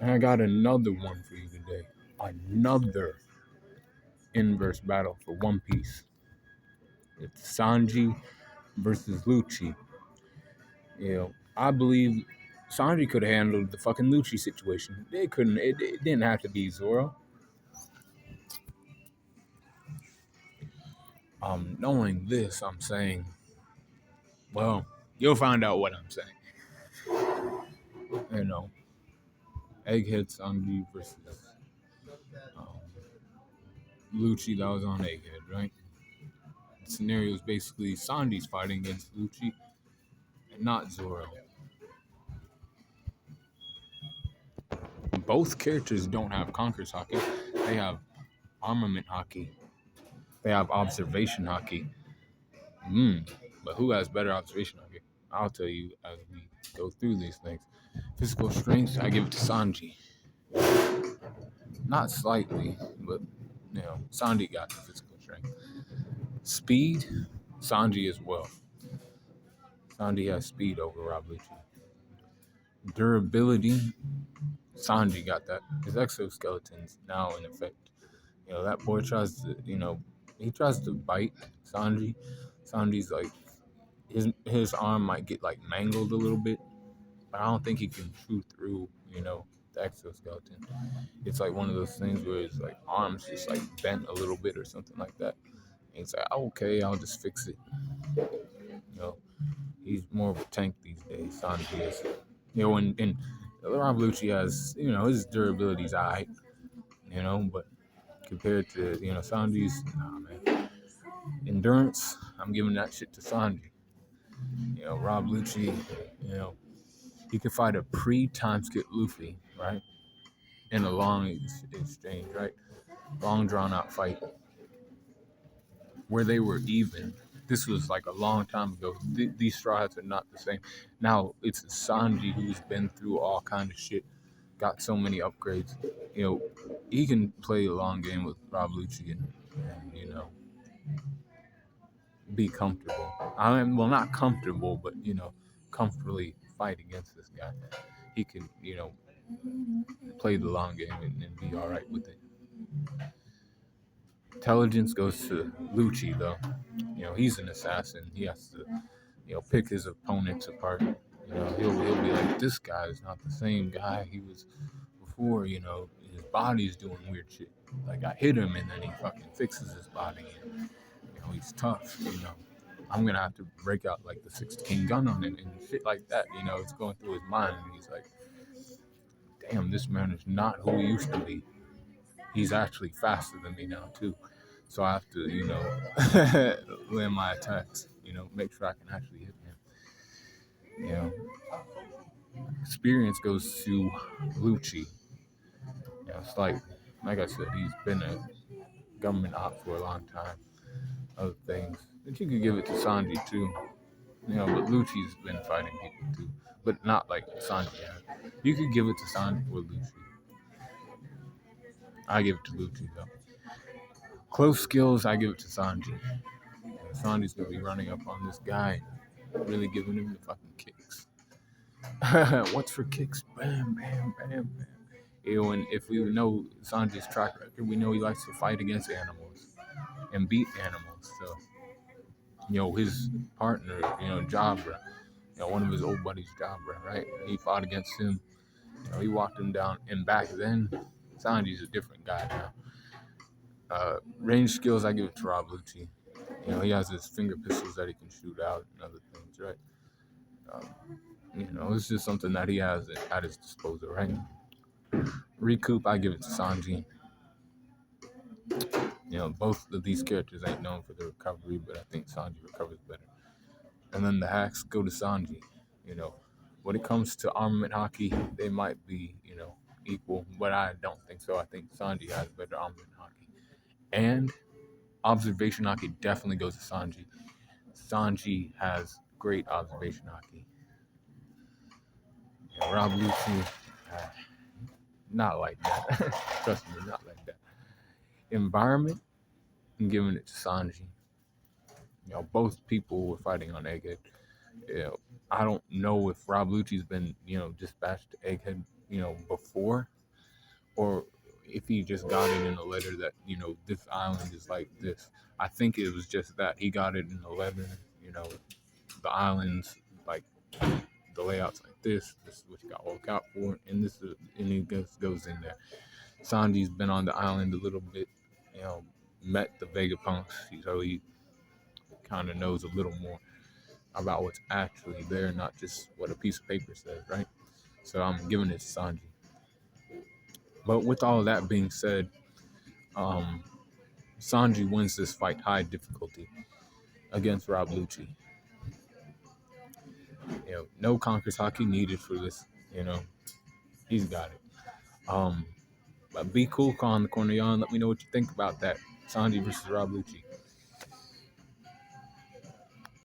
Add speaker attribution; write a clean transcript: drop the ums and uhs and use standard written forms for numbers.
Speaker 1: And I got another one for you today. Another inverse battle for One Piece. It's Sanji versus Lucci. I believe Sanji could have handled the fucking Lucci situation. They couldn't. It didn't have to be Zoro. Knowing this, I'm saying, well, you'll find out what I'm saying. You know, Egghead Sanji versus um, Lucci that was on Egghead, right? The scenario is basically Sanji's fighting against Lucci and not Zoro. Both characters don't have Conqueror's Haki. They have Armament Haki. They have Observation Haki. But who has better Observation Haki? I'll tell you as we go through these things. Physical strength, I give it to Sanji. Not slightly, but Sanji got the physical strength. Speed, Sanji as well. Sanji has speed over Rob Lucci. Durability, Sanji got that. His exoskeleton's now in effect. That boy tries to, he tries to bite Sanji. Sanji's like, his arm might get like mangled a little bit, but I don't think he can chew through, the exoskeleton. It's like one of those things where his like arms just like bent a little bit or something like that. And he's like, oh, okay, I'll just fix it. He's more of a tank these days. Sanji is. And Rob Lucci has, his durability's alright, but compared to, Sanji's, nah, man. Endurance, I'm giving that shit to Sanji. Rob Lucci, he could fight a pre-time skip Luffy, right? In a long exchange, right? Long drawn out fight where they were even. This was like a long time ago. These Straw Hats are not the same. Now it's Sanji who's been through all kind of shit, got so many upgrades. He can play a long game with Rob Lucci and be comfortable. I mean, well, not comfortable, but comfortably fight against this guy. He can, play the long game and be all right with it. Intelligence goes to Lucci, though. He's an assassin. He has to, pick his opponents apart. He'll be like, this guy is not the same guy he was before. His body's doing weird shit. Like I hit him and then he fucking fixes his body and he's tough. I'm gonna have to break out like the 16 gun on him and shit like that. It's going through his mind. And he's like, damn, this man is not who he used to be. He's actually faster than me now too. So I have to, land my attacks. Make sure I can actually hit him. Experience goes to Lucci. It's like I said, he's been a government op for a long time. Other things, but you could give it to Sanji too. But Lucci's been fighting people too, but not like Sanji has. You could give it to Sanji or Lucci. I give it to Lucci though. Close skills, I give it to Sanji. Sanji's gonna be running up on this guy, really giving him the fucking kicks. What's for kicks? Bam, bam, bam, bam. And if we know Sanji's track record, we know he likes to fight against animals and beat animals. So, his partner, Jabra, one of his old buddies, Jabra, right? He fought against him. He walked him down. And back then, Sanji's a different guy now. Range skills, I give it to Rob Lucci. He has his finger pistols that he can shoot out and other things, right? It's just something that he has at his disposal, right? Recoup, I give it to Sanji. Both of these characters ain't known for their recovery, but I think Sanji recovers better. And then the hacks go to Sanji. When it comes to armament Haki, they might be, equal, but I don't think so. I think Sanji has better armament Haki. And observation Haki definitely goes to Sanji. Sanji has great observation Haki. Rob Lucci, not like that. Trust me, not like that. Environment, I'm giving it to Sanji. Both people were fighting on Egghead. I don't know if Rob Lucci's been, dispatched to Egghead before, or if he just got it in a letter that this island is like this. I think it was just that he got it in a letter. You know, the islands like the layouts like this. This is what you got to look out for, and he goes in there. Sanji's been on the island a little bit. You know, met the Vegapunks, so he kind of knows a little more about what's actually there, not just what a piece of paper says, right? So I'm giving it to Sanji. But with all of that being said, um, Sanji wins this fight high difficulty against Rob Lucci. No Conqueror's Haki needed for this. He's got it. But be cool, Khan the corner, y'all. Let me know what you think about that. Sanji versus Rob Lucci.